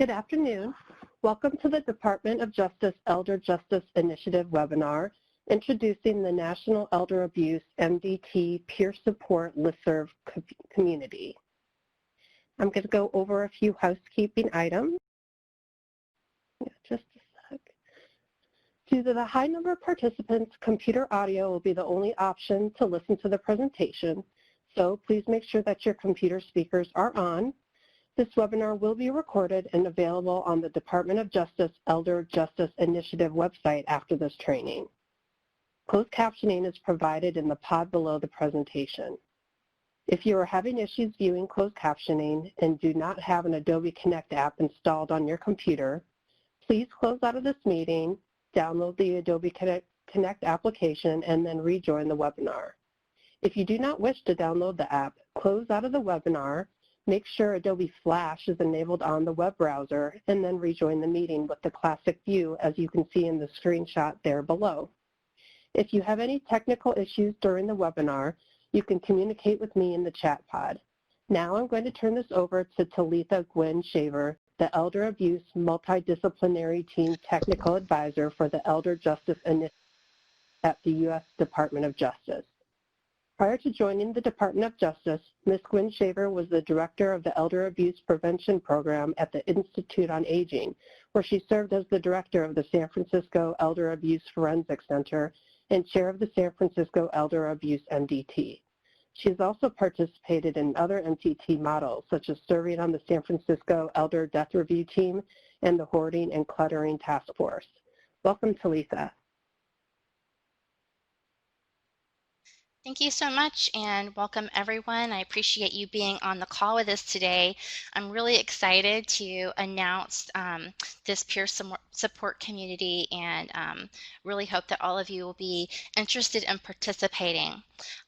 Good afternoon. Welcome to the Department of Justice Elder Justice Initiative webinar, introducing the National Elder Abuse MDT Peer Support Listserv Community. I'm going to go over a few housekeeping items. Just a sec. Due to the high number of participants, computer audio will be the only option to listen to the presentation, so please make sure that your computer speakers are on. This webinar will be recorded and available on the Department of Justice Elder Justice Initiative website after this training. Closed captioning is provided in the pod below the presentation. If you are having issues viewing closed captioning and do not have an Adobe Connect app installed on your computer, please close out of this meeting, download the Adobe Connect application, and then rejoin the webinar. If you do not wish to download the app, close out of the webinar, make sure Adobe Flash is enabled on the web browser, and then rejoin the meeting with the classic view as you can see in the screenshot there below. If you have any technical issues during the webinar, you can communicate with me in the chat pod. Now I'm going to turn this over to Talitha Gwynn Shaver, the Elder Abuse Multidisciplinary Team Technical Advisor for the Elder Justice Initiative at the U.S. Department of Justice. Prior to joining the Department of Justice, Ms. Gwynn Shaver was the Director of the Elder Abuse Prevention Program at the Institute on Aging, where she served as the Director of the San Francisco Elder Abuse Forensic Center and Chair of the San Francisco Elder Abuse MDT. She has also participated in other MDT models, such as serving on the San Francisco Elder Death Review Team and the Hoarding and Cluttering Task Force. Welcome, Talitha. Thank you so much, and welcome everyone. I appreciate you being on the call with us today. I'm really excited to announce this peer support community, and really hope that all of you will be interested in participating.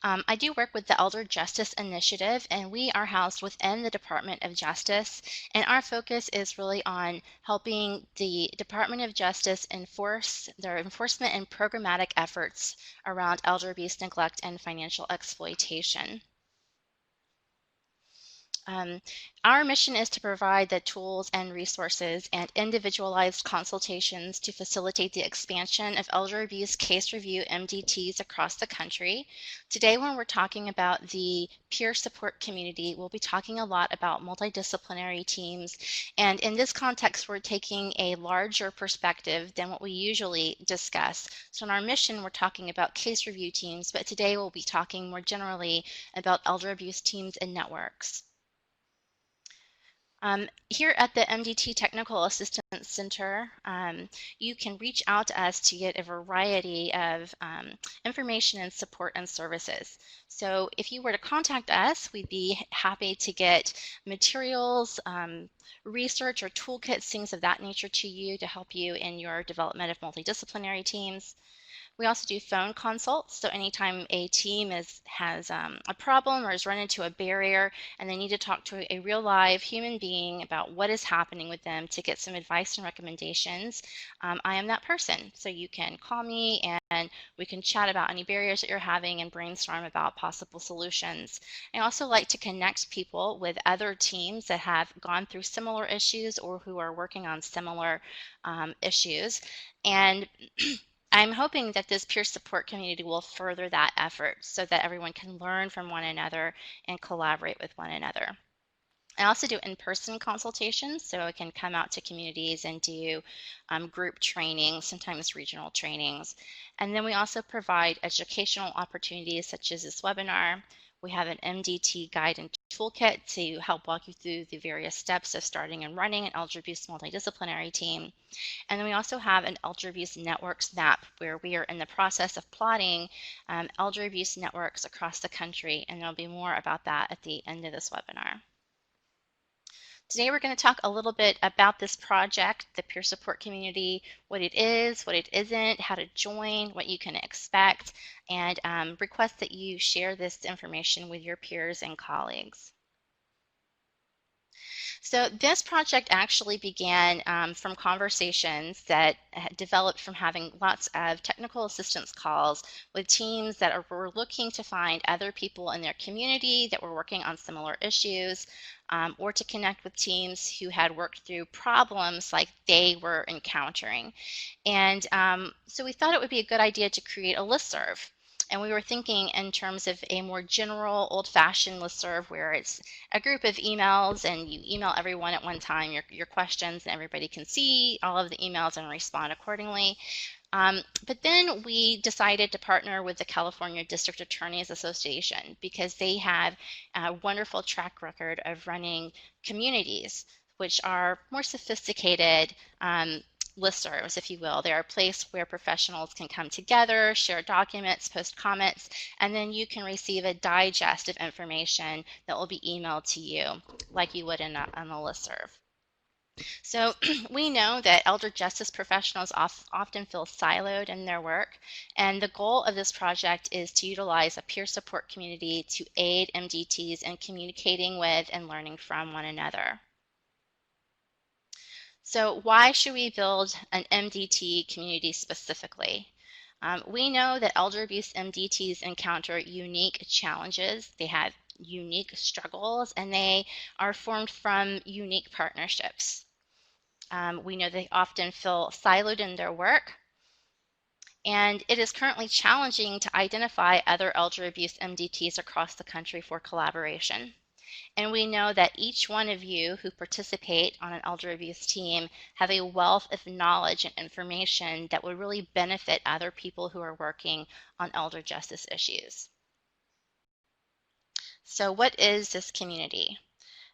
I do work with the Elder Justice Initiative, and we are housed within the Department of Justice, and our focus is really on helping the Department of Justice enforce their enforcement and programmatic efforts around elder abuse, neglect, and financial exploitation. Our mission is to provide the tools and resources and individualized consultations to facilitate the expansion of elder abuse case review MDTs across the country. Today, when we're talking about the peer support community, we'll be talking a lot about multidisciplinary teams. And in this context, we're taking a larger perspective than what we usually discuss. So in our mission, we're talking about case review teams, but today we'll be talking more generally about elder abuse teams and networks. Here at the MDT Technical Assistance Center, you can reach out to us to get a variety of information and support and services. So if you were to contact us, we'd be happy to get materials, research or toolkits, things of that nature to you to help you in your development of multidisciplinary teams. We also do phone consults, so anytime a team has a problem or has run into a barrier and they need to talk to a real live human being about what is happening with them to get some advice and recommendations, I am that person. So you can call me and we can chat about any barriers that you're having and brainstorm about possible solutions. I also like to connect people with other teams that have gone through similar issues or who are working on similar issues. And I'm hoping that this peer support community will further that effort so that everyone can learn from one another and collaborate with one another. I also do in-person consultations, so I can come out to communities and do group trainings, sometimes regional trainings. And then we also provide educational opportunities such as this webinar. We have an MDT guide and toolkit to help walk you through the various steps of starting and running an elder abuse multidisciplinary team. And then we also have an elder abuse networks map where we are in the process of plotting elder abuse networks across the country, and there'll be more about that at the end of this webinar. Today we're going to talk a little bit about this project, the peer support community, what it is, what it isn't, how to join, what you can expect, and request that you share this information with your peers and colleagues. So this project actually began from conversations that developed from having lots of technical assistance calls with teams that were looking to find other people in their community that were working on similar issues, or to connect with teams who had worked through problems like they were encountering. And so we thought it would be a good idea to create a listserv. And we were thinking in terms of a more general, old-fashioned listserv where it's a group of emails and you email everyone at one time your questions and everybody can see all of the emails and respond accordingly. But then we decided to partner with the California District Attorneys Association because they have a wonderful track record of running communities, which are more sophisticated listservs, if you will. They're a place where professionals can come together, share documents, post comments, and then you can receive a digest of information that will be emailed to you like you would on a listserv. So we know that elder justice professionals often feel siloed in their work, and the goal of this project is to utilize a peer support community to aid MDTs in communicating with and learning from one another. So why should we build an MDT community specifically? We know that elder abuse MDTs encounter unique challenges, they have unique struggles, and they are formed from unique partnerships. We know they often feel siloed in their work, and it is currently challenging to identify other elder abuse MDTs across the country for collaboration. And we know that each one of you who participate on an elder abuse team have a wealth of knowledge and information that would really benefit other people who are working on elder justice issues. So what is this community?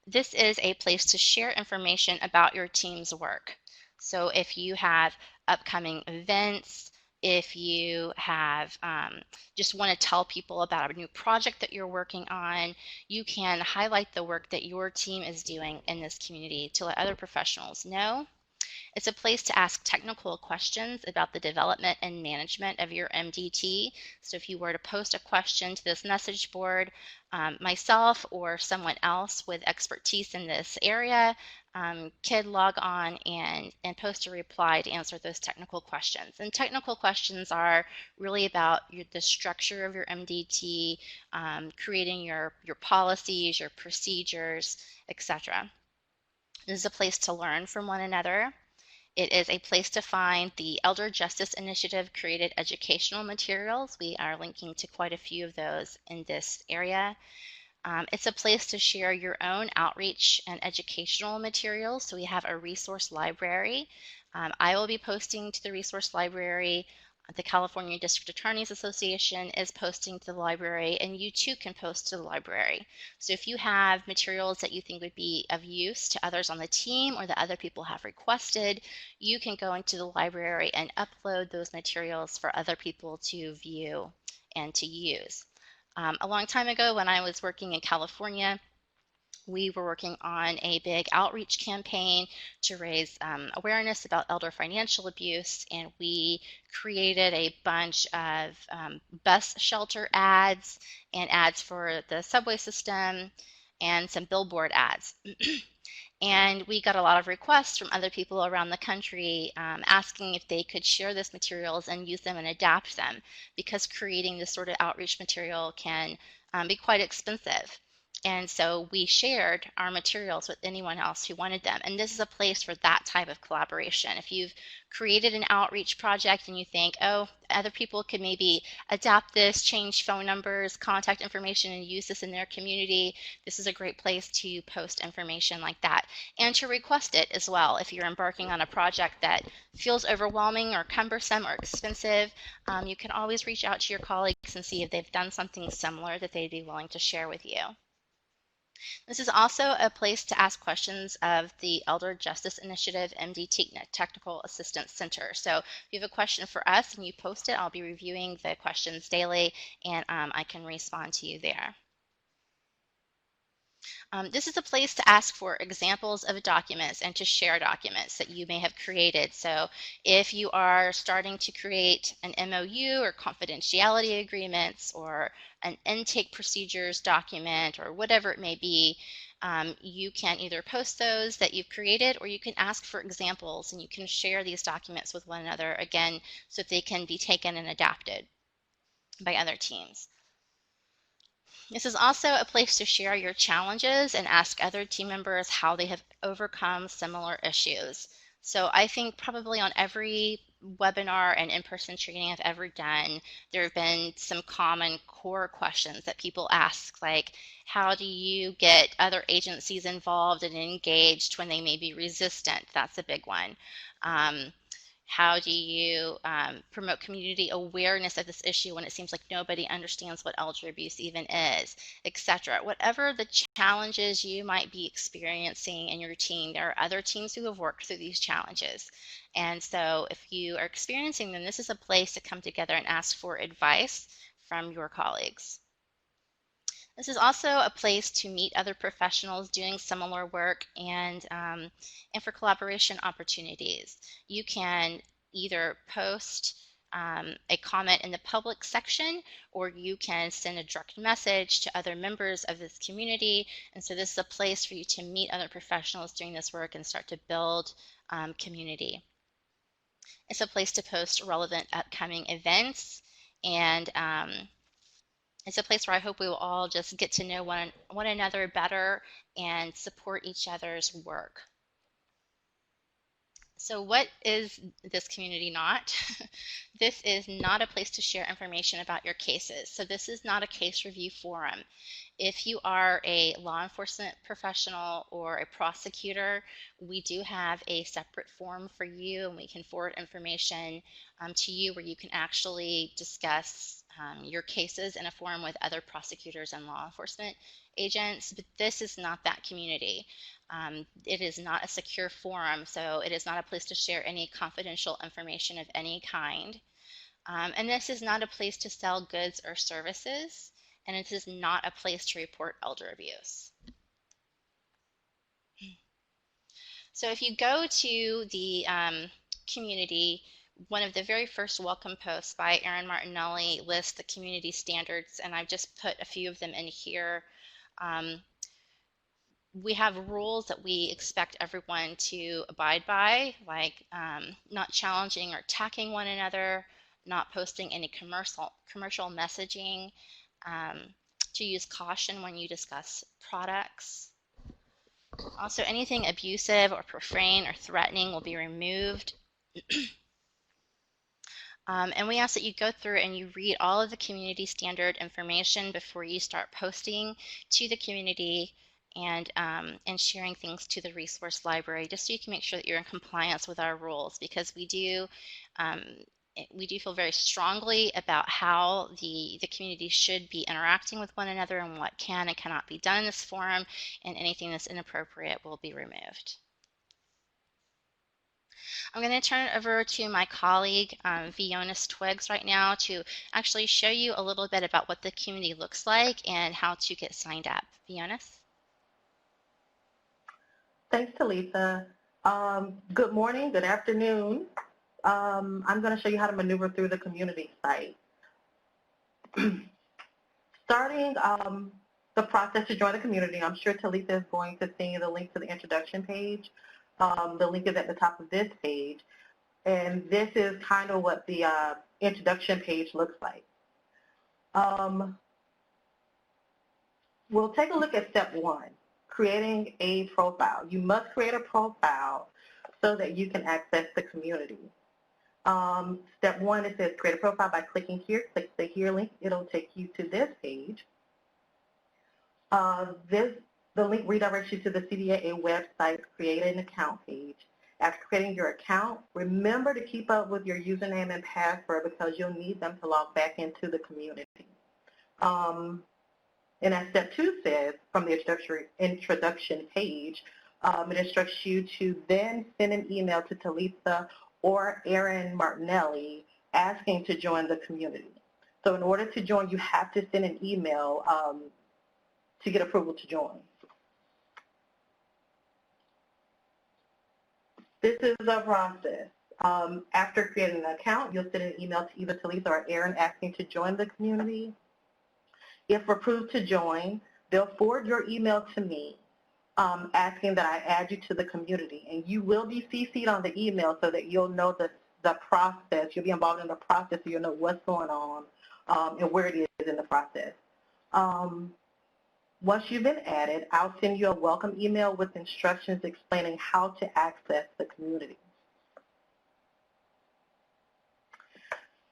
This is a place to share information about your team's work. So if you have upcoming events, if you have just want to tell people about a new project that you're working on, you can highlight the work that your team is doing in this community to let other professionals know. It's a place to ask technical questions about the development and management of your MDT. So if you were to post a question to this message board, myself or someone else with expertise in this area could log on and post a reply to answer those technical questions. And technical questions are really about the structure of your MDT, creating your policies, your procedures, etc. This is a place to learn from one another. It is a place to find the Elder Justice Initiative created educational materials. We are linking to quite a few of those in this area. It's a place to share your own outreach and educational materials. So we have a resource library. I will be posting to the resource library. The California District Attorneys Association is posting to the library, and you too can post to the library. So if you have materials that you think would be of use to others on the team or that other people have requested, you can go into the library and upload those materials for other people to view and to use. A long time ago when I was working in California, we were working on a big outreach campaign to raise awareness about elder financial abuse, and we created a bunch of bus shelter ads and ads for the subway system and some billboard ads. And we got a lot of requests from other people around the country asking if they could share these materials and use them and adapt them, because creating this sort of outreach material can be quite expensive. And so we shared our materials with anyone else who wanted them. And this is a place for that type of collaboration. If you've created an outreach project and you think, oh, other people could maybe adapt this, change phone numbers, contact information, and use this in their community, this is a great place to post information like that. And to request it as well. If you're embarking on a project that feels overwhelming or cumbersome or expensive, you can always reach out to your colleagues and see if they've done something similar that they'd be willing to share with you. This is also a place to ask questions of the Elder Justice Initiative MDT Technical Assistance Center. So if you have a question for us and you post it, I'll be reviewing the questions daily, and I can respond to you there. This is a place to ask for examples of documents and to share documents that you may have created. So if you are starting to create an MOU or confidentiality agreements or an intake procedures document or whatever it may be, You can either post those that you've created, or you can ask for examples, and you can share these documents with one another, again, so that they can be taken and adapted by other teams. This is also a place to share your challenges and ask other team members how they have overcome similar issues. So I think probably on every webinar and in-person training I've ever done, there have been some common core questions that people ask, like, how do you get other agencies involved and engaged when they may be resistant? That's a big one. How do you promote community awareness of this issue when it seems like nobody understands what elder abuse even is, etc. Whatever the challenges you might be experiencing in your team, there are other teams who have worked through these challenges. And so if you are experiencing them, this is a place to come together and ask for advice from your colleagues. This is also a place to meet other professionals doing similar work and for collaboration opportunities. You can either post a comment in the public section, or you can send a direct message to other members of this community. And so this is a place for you to meet other professionals doing this work and start to build community. It's a place to post relevant upcoming events, and it's a place where I hope we will all just get to know one another better and support each other's work. So what is this community not? This is not a place to share information about your cases. So this is not a case review forum. If you are a law enforcement professional or a prosecutor, we do have a separate forum for you, and we can forward information to you where you can actually discuss your cases in a forum with other prosecutors and law enforcement agents. But this is not that community. It is not a secure forum, so it is not a place to share any confidential information of any kind. And this is not a place to sell goods or services, and it is not a place to report elder abuse. So if you go to the community, one of the very first welcome posts by Erin Martinelli lists the community standards, and I've just put a few of them in here. We have rules that we expect everyone to abide by, like not challenging or attacking one another, not posting any commercial messaging, to use caution when you discuss products. Also, anything abusive or profane or threatening will be removed. And we ask that you go through and you read all of the community standard information before you start posting to the community and sharing things to the resource library, just so you can make sure that you're in compliance with our rules, because we do feel very strongly about how the community should be interacting with one another and what can and cannot be done in this forum, and anything that's inappropriate will be removed. I'm going to turn it over to my colleague, Vionis Twiggs, right now to actually show you a little bit about what the community looks like and how to get signed up. Vionis? Thanks, Talitha. Good morning, good afternoon. I'm going to show you how to maneuver through the community site. Starting the process to join the community, I'm sure Talitha is going to send you the link to the introduction page. The link is at the top of this page, and this is kind of what the introduction page looks like. We'll take a look at step one, creating a profile. You must create a profile so that you can access the community. Step one, it says create a profile by clicking here. Click the here link. It'll take you to this page. The link redirects you to the CDAA website, create an account page. After creating your account, remember to keep up with your username and password because you'll need them to log back into the community. And as step two says, from the introduction page, it instructs you to then send an email to Talitha or Erin Martinelli asking to join the community. So in order to join, you have to send an email to get approval to join. This is the process. After creating an account, you'll send an email to either Talitha or Erin asking to join the community. If approved to join, they'll forward your email to me. asking that I add you to the community. And you will be CC'd on the email so that you'll know the process. You'll be involved in the process so you'll know what's going on and where it is in the process. Once you've been added, I'll send you a welcome email with instructions explaining how to access the community.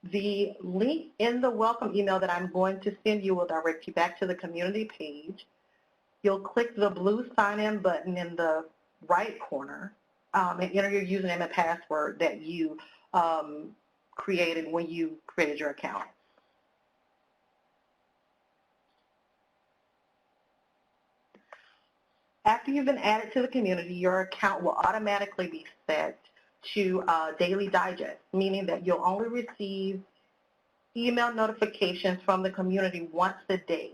The link in the welcome email that I'm going to send you will direct you back to the community page. You'll click the blue sign-in button in the right corner and enter your username and password that you created when you created your account. After you've been added to the community, your account will automatically be set to daily digest, meaning that you'll only receive email notifications from the community once a day.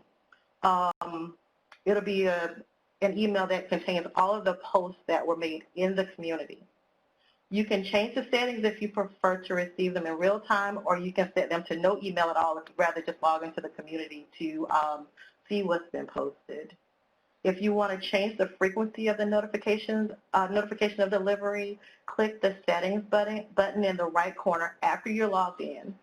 It'll be an email that contains all of the posts that were made in the community. You can change the settings if you prefer to receive them in real time, or you can set them to no email at all if you'd rather just log into the community to see what's been posted. If you want to change the frequency of the notification of delivery, click the settings button in the right corner after you're logged in.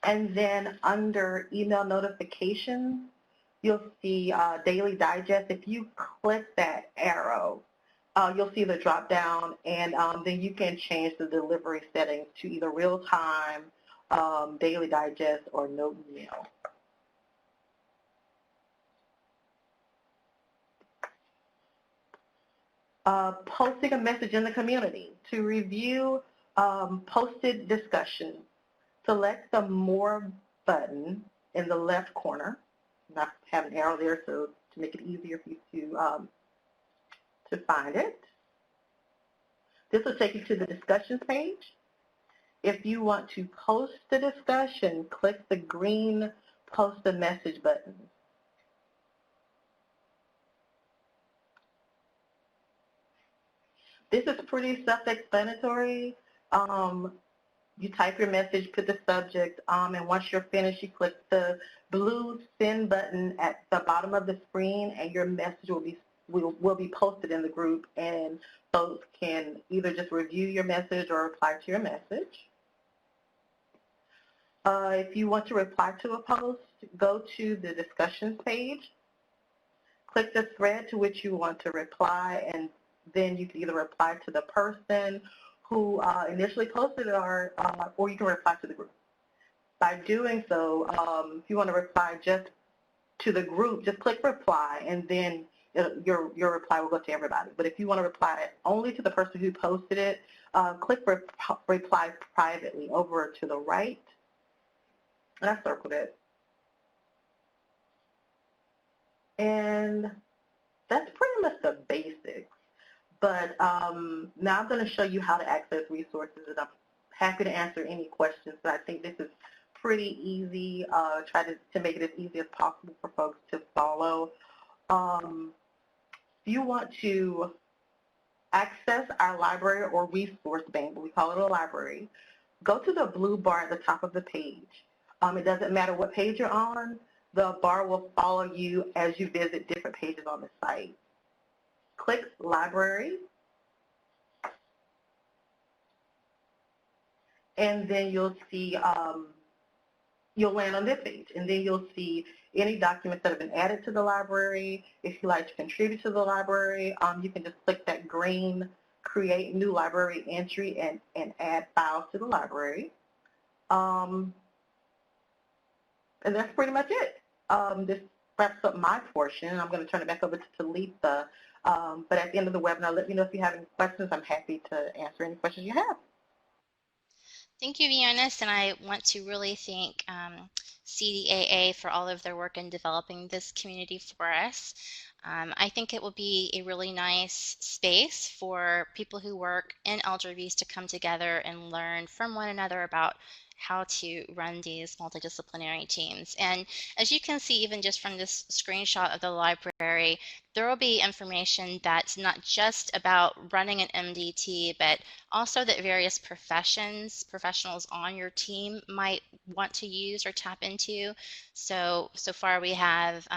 And then under email notifications, you'll see Daily Digest. If you click that arrow, you'll see the drop down, and then you can change the delivery settings to either real time, Daily Digest, or no email. Posting a message in the community. To review posted discussion, select the More button in the left corner. I have an arrow there so to make it easier for you to find it. This will take you to the discussions page. If you want to post the discussion, click the green Post a Message button. This is pretty self-explanatory. You type your message, put the subject, and once you're finished, you click the blue send button at the bottom of the screen, and your message will be posted in the group, and folks can either just review your message or reply to your message. If you want to reply to a post, go to the discussions page, click the thread to which you want to reply, and then you can either reply to the person who initially posted it, or you can reply to the group. By doing so, if you want to reply just to the group, just click reply, and then your reply will go to everybody. But if you want to reply only to the person who posted it, click reply privately over to the right, and I circled it. And that's pretty much the basics. But now I'm going to show you how to access resources, and I'm happy to answer any questions, but I think this is pretty easy. Try to make it as easy as possible for folks to follow. If you want to access our library or resource bank, but we call it a library, go to the blue bar at the top of the page. It doesn't matter what page you're on, the bar will follow you as you visit different pages on the site. Click Library, and then you'll see, you'll land on this page, and then you'll see any documents that have been added to the library. If you like to contribute to the library, you can just click that green Create New Library Entry and add files to the library. And that's pretty much it. This wraps up my portion. I'm going to turn it back over to Talitha. But at the end of the webinar, let me know if you have any questions. I'm happy to answer any questions you have. Thank you, Vionis, and I want to really thank CDAA for all of their work in developing this community for us. I think it will be a really nice space for people who work in elder abuse to come together and learn from one another about how to run these multidisciplinary teams. And as you can see, even just from this screenshot of the library, there will be information that's not just about running an MDT, but also that various professionals on your team might want to use or tap into. So far we have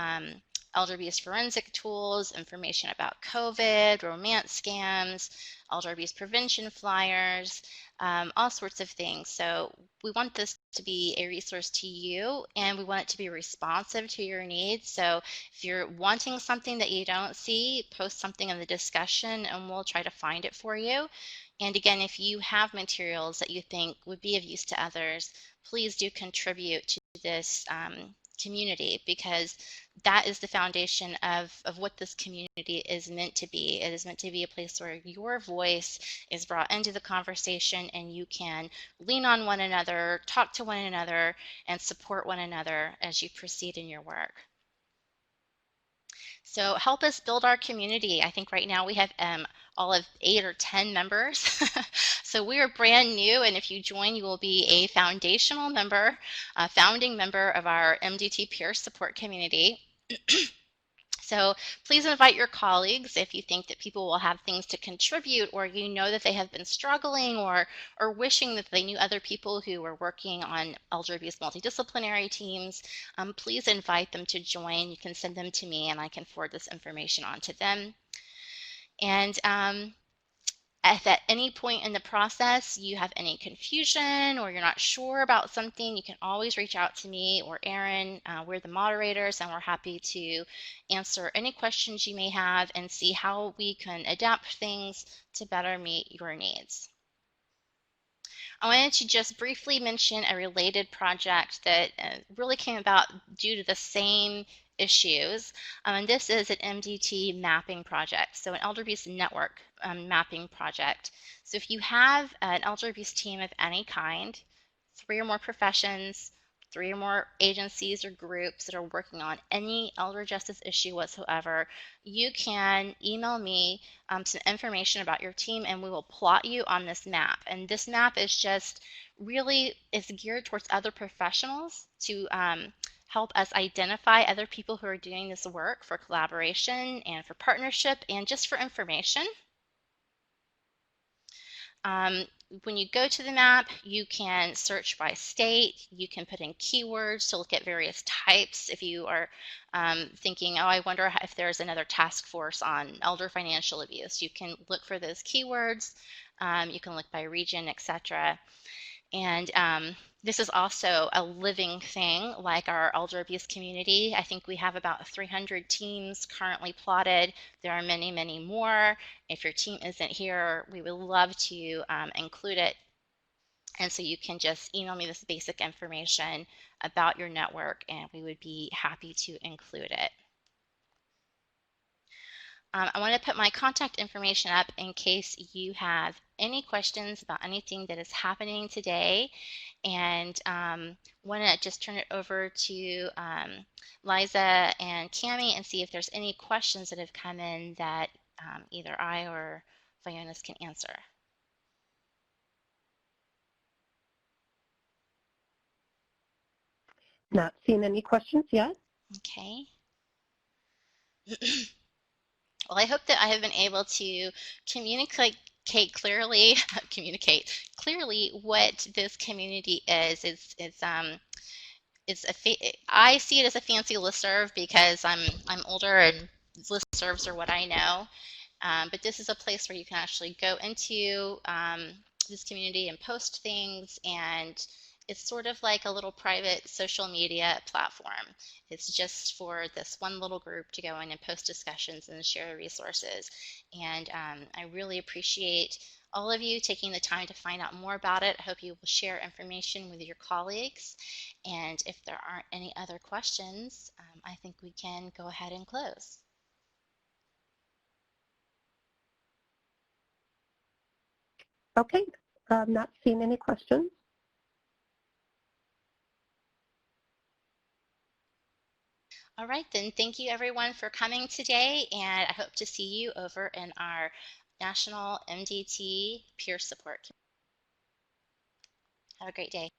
elder abuse forensic tools, information about COVID, romance scams, elder abuse prevention flyers, all sorts of things. So we want this to be a resource to you, and we want it to be responsive to your needs. So if you're wanting something that you don't see, post something in the discussion and we'll try to find it for you. And again, if you have materials that you think would be of use to others, please do contribute to this community, because that is the foundation of what this community is meant to be. It is meant to be a place where your voice is brought into the conversation and you can lean on one another, talk to one another, and support one another as you proceed in your work. So help us build our community. I think right now we have all of 8 or 10 members. So we are brand new, and if you join, you will be a foundational member, a founding member of our MDT peer support community. So please invite your colleagues if you think that people will have things to contribute, or you know that they have been struggling or wishing that they knew other people who were working on elder abuse multidisciplinary teams. Please invite them to join. You can send them to me and I can forward this information on to them. And if at any point in the process you have any confusion or you're not sure about something, you can always reach out to me or Erin. We're the moderators and we're happy to answer any questions you may have and see how we can adapt things to better meet your needs. I wanted to just briefly mention a related project that really came about due to the same issues, and this is an MDT mapping project, so an elder abuse network mapping project. So if you have an elder abuse team of any kind, 3 or more professions, 3 or more agencies or groups that are working on any elder justice issue whatsoever, you can email me some information about your team and we will plot you on this map. And this map is just really, it's geared towards other professionals to help us identify other people who are doing this work for collaboration and for partnership and just for information. When you go to the map, you can search by state. You can put in keywords to look at various types. If you are thinking, oh, I wonder if there's another task force on elder financial abuse, you can look for those keywords. You can look by region, etc. And this is also a living thing like our elder abuse community. I think we have about 300 teams currently plotted. There are many, many more. If your team isn't here, we would love to include it. And so you can just email me this basic information about your network and we would be happy to include it. I want to put my contact information up in case you have any questions about anything that is happening today, and want to just turn it over to Liza and Cami and see if there's any questions that have come in that either I or Vionis can answer. Not seen any questions yet. Okay. Well, I hope that I have been able to communicate clearly what this community is. I see it as a fancy listserv because I'm older and listservs are what I know. But this is a place where you can actually go into this community and post things, and it's sort of like a little private social media platform. It's just for this one little group to go in and post discussions and share resources. And I really appreciate all of you taking the time to find out more about it. I hope you will share information with your colleagues. And if there aren't any other questions, I think we can go ahead and close. Okay, not seeing any questions. All right, then thank you everyone for coming today, and I hope to see you over in our National MDT Peer Support. Have a great day.